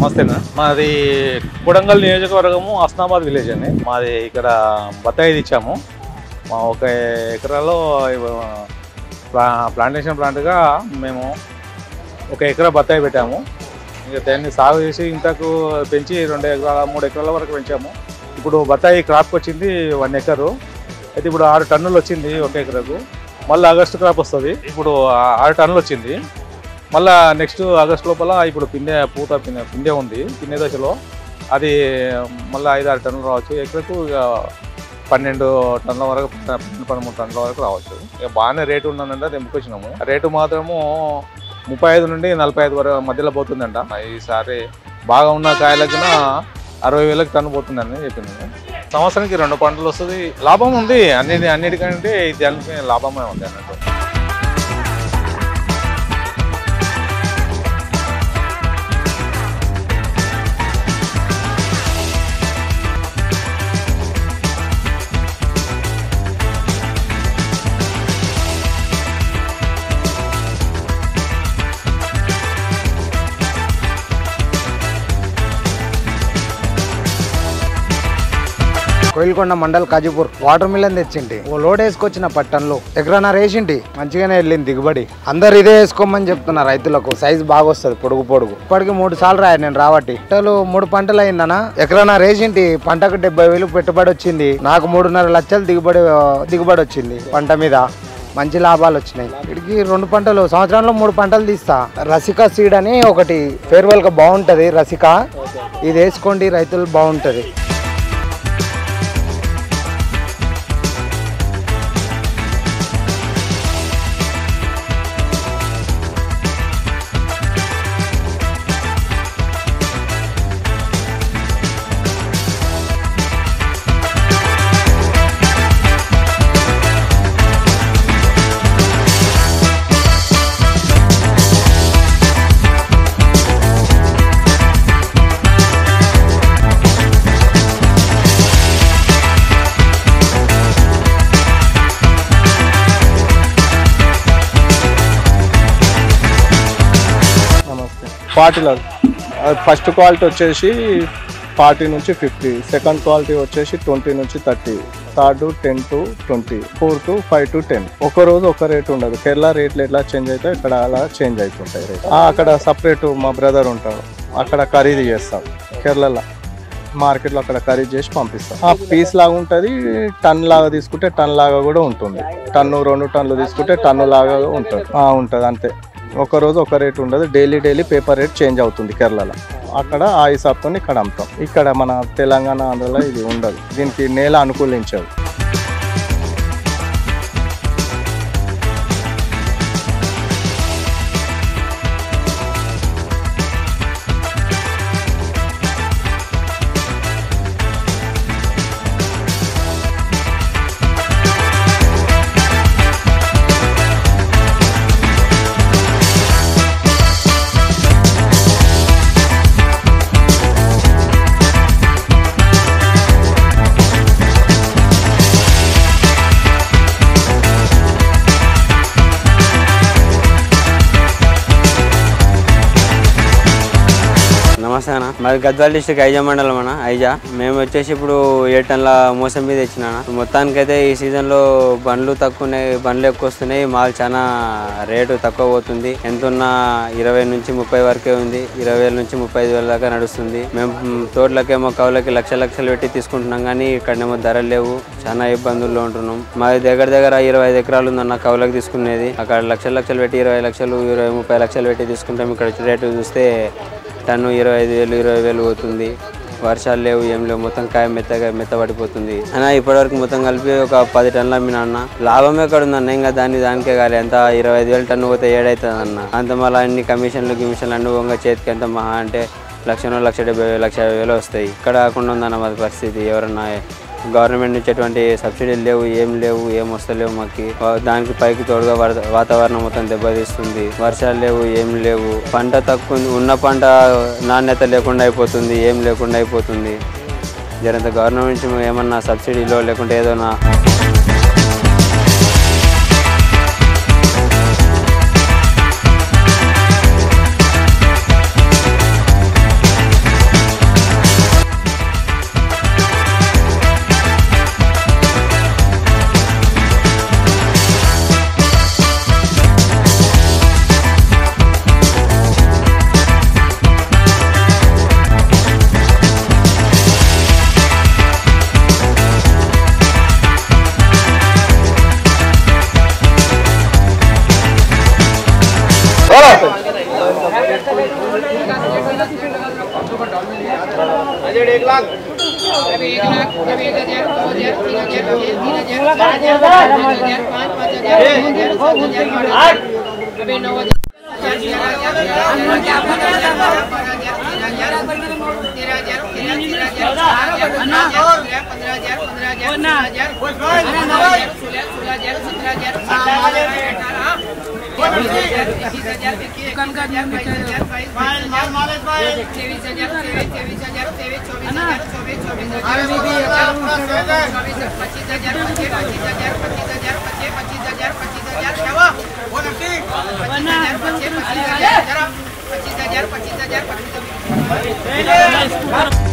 నమస్తేనా, మాది కొడంగల్ నియోజకవర్గము హస్నాబాద్ విలేజ్ అండి. మాది ఇక్కడ బత్తాయి ఇచ్చాము. మా 1 ఎకరాలో ప్లాంటేషన్ ప్లాంట్గా మేము 1 ఎకరా బత్తాయి పెట్టాము. ఇక దాన్ని సాగు చేసి ఇంతకు పెంచి 2 ఎకరాల 3 ఎకరాల వరకు పెంచాము. ఇప్పుడు బత్తాయి క్రాప్కి వచ్చింది 1 ఎకరు. అయితే ఇప్పుడు 6 టన్నులు వచ్చింది 1 ఎకరకు. మళ్ళీ ఆగస్టు క్రాప్ వస్తుంది. ఇప్పుడు 6 టన్నులు వచ్చింది. మళ్ళీ నెక్స్ట్ ఆగస్ట్ లోపల ఇప్పుడు పిండే ఉంది. పిండే దశలో అది మళ్ళీ 5-6 టన్నులు రావచ్చు. ఎకరకు ఇక 12 టన్నుల వరకు 13 టన్నుల వరకు రావచ్చు. ఇక బాగానే రేటు ఉందంటే తెంపుకొచ్చినాము. రేటు మాత్రము 35 నుండి 45 వరకు మధ్యలో పోతుందంట. ఈసారి బాగా ఉన్న కాయలకు 60,000 టన్ను పోతుందని చెప్పింది. సంవత్సరానికి 2 పంటలు వస్తుంది. లాభం ఉంది. అన్నిటికంటే దానికి లాభమే ఉంది అన్నట్టు. కోయిల్కొండ మండల్ కాజీపూర్ వాటర్ మిలన్ తెచ్చింటి. ఓ లోడ్ వేసుకొచ్చిన పట్టణంలో ఎకరన్నర వేసింటి. మంచిగానే వెళ్ళింది దిగుబడి. అందరు ఇదే వేసుకోమని చెప్తున్నా రైతులకు. సైజు బాగా వస్తుంది, పొడుగు. ఇప్పటికి 3 సార్లు రాయ నేను రావట్టి. 3 పంటలు అయిందనా. ఎకరన్నర వేసింటి. పంటకు 70,000 పెట్టుబడి వచ్చింది. నాకు 3.5 లక్షలు దిగుబడి వచ్చింది. పంట మీద మంచి లాభాలు వచ్చినాయి. ఇక్కడికి 2 పంటలు సంవత్సరంలో 3 పంటలు తీస్తా. రసిక సీడ్ అని ఒకటి ఫేర్వెల్ గా బాగుంటది. రసిక ఇది వేసుకోండి, రైతులు బాగుంటది. పార్టీలో ఫస్ట్ క్వాలిటీ వచ్చేసి 40 నుంచి 50, సెకండ్ క్వాలిటీ వచ్చేసి 20 నుంచి 30, థర్డ్ 10 to 20, ఫోర్త్ 5 to 10. ఒక రోజు ఒక రేట్ ఉండదు. కేరళ రేట్లు ఎట్లా చేంజ్ అవుతాయి ఇక్కడ అలా చేంజ్ అవుతుంటాయి రేట్. అక్కడ సపరేట్ మా బ్రదర్ ఉంటాడు, అక్కడ ఖరీదు చేస్తాం. కేరళలో మార్కెట్లో అక్కడ ఖరీదు చేసి పంపిస్తాం. పీస్ లాగా ఉంటుంది. టన్ లాగా తీసుకుంటే టన్ లాగా కూడా ఉంటుంది. 2 టన్నులు తీసుకుంటే టన్ను లాగా ఉంటుంది అంతే. ఒక రోజు ఒక రేట్ ఉండదు. డైలీ పేపర్ రేట్ చేంజ్ అవుతుంది కేరళలో. అక్కడ ఆ హిసాబ్తో ఇక్కడ అమ్ముతాం. ఇక్కడ మన తెలంగాణ ఆంధ్రలో ఇది ఉండదు. దీనికి నేల అనుకూలించదు. నమస్తే అన్న, మాది గద్వాల డిస్ట్రిక్ట్ ఐజా మండలం అన్న. ఐజా మేము వచ్చేసి ఇప్పుడు 7 టన్నుల మోసంబి తెచ్చిన. మొత్తానికైతే ఈ సీజన్లో బండ్లు తక్కువనే, బండ్లు ఎక్కువ వస్తున్నాయి. మాల్ చాలా రేటు తక్కువ పోతుంది. ఎంతున్నా 20 నుంచి 30 వరకే ఉంది. 20,000 నుంచి 35,000 దాకా నడుస్తుంది. మేము తోటలకేమో కౌలకి లక్షలు పెట్టి తీసుకుంటున్నాం, కానీ ఇక్కడనేమో ధరలు లేవు. చాలా ఇబ్బందుల్లో ఉంటున్నాం. మాది దగ్గర 25 ఎకరాలు ఉందన్న కౌలకి తీసుకునేది. అక్కడ లక్షలు పెట్టి 20 లక్షలు 20-30 లక్షలు పెట్టి తీసుకుంటాం. ఇక్కడ రేటు చూస్తే టన్ను 25,000 20,000 పోతుంది. వర్షాలు లేవు, ఏం లేవు. మొత్తం కాయ మెత్తబడిపోతుంది అన్న. ఇప్పటివరకు మొత్తం కలిపి ఒక 10 టన్నులు అమ్మినా అన్న. లాభం ఎక్కడ ఉందన్న? ఇంకా దానికే కాలే. ఎంత 25,000 టన్ను పోతే ఏడవుతుంది అన్న. అంత మళ్ళీ అన్ని కమిషన్లు అన్ని వంగ చేతికి ఎంత మహా అంటే 1,70,000 1,50,000 వస్తాయి. ఇక్కడ కాకుండా ఉందన్న మాది పరిస్థితి. ఎవరన్నా గవర్నమెంట్ నుంచి ఎటువంటి సబ్సిడీలు లేవు, ఏం వస్తలేవు మాకు. దానికి పైకి తోడుగా వాతావరణం మొత్తం దెబ్బతీస్తుంది. వర్షాలు లేవు, ఏం లేవు. పంట తక్కువ, ఉన్న పంట నాణ్యత లేకుండా అయిపోతుంది, ఏం లేకుండా అయిపోతుంది. జరంత గవర్నమెంట్ నుంచి ఏమన్నా సబ్సిడీలో లేకుంటే ఏదైనా $25,000